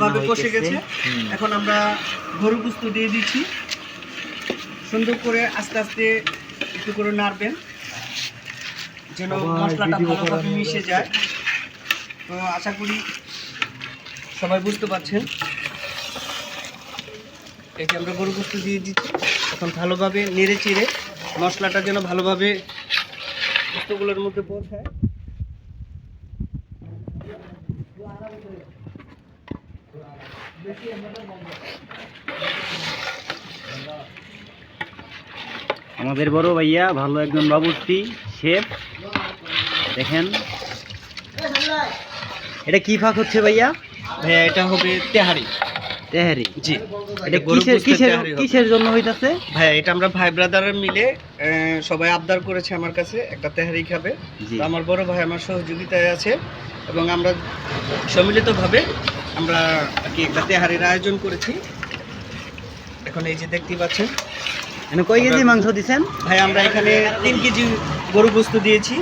ভালোভাবে কষে গেছে। এখন আমরা গরু গোশত দিয়ে দিচ্ছি। সুন্দর করে আস্তে আস্তে একটু করে নাড়বেন যেন মশলাটা ভালোভাবে মিশে যায়। তো আশা করি সবাই বুঝতে পারছেন। এই যে আমরা গরু গোশত দিয়ে দিচ্ছি। এখন ভালোভাবে নেড়ে চেড়ে মশলাটা যেন ভালোভাবে গোশতগুলোর মধ্যে পৌঁছায়। আমাদের বড় ভাইয়া ভালো একজন বাবুর্চি শেফ। দেখেন এটা কি ফাঁক হচ্ছে ভাইয়া? ভাইয়া এটা হবে তেহারি। তেহারি? জি। এটা কিসের জন্য হইতাছে ভাইয়া? এটা আমরা ভাই ব্রাদার মিলে সবাই আবদার করেছে আমার কাছে একটা তেহারি খাবে। তো আমার বড় ভাই আমার সহযোগিতায় আছে এবং আমরা সম্মিলিতভাবে আমরা আর কি একটা তেহারির আয়োজন করেছি। এখন এই যে দেখতেই পাচ্ছেন। কয় কেজি মাংস দিচ্ছেন ভাই? আমরা এখানে 3 কেজি গরু গোশত দিয়েছি।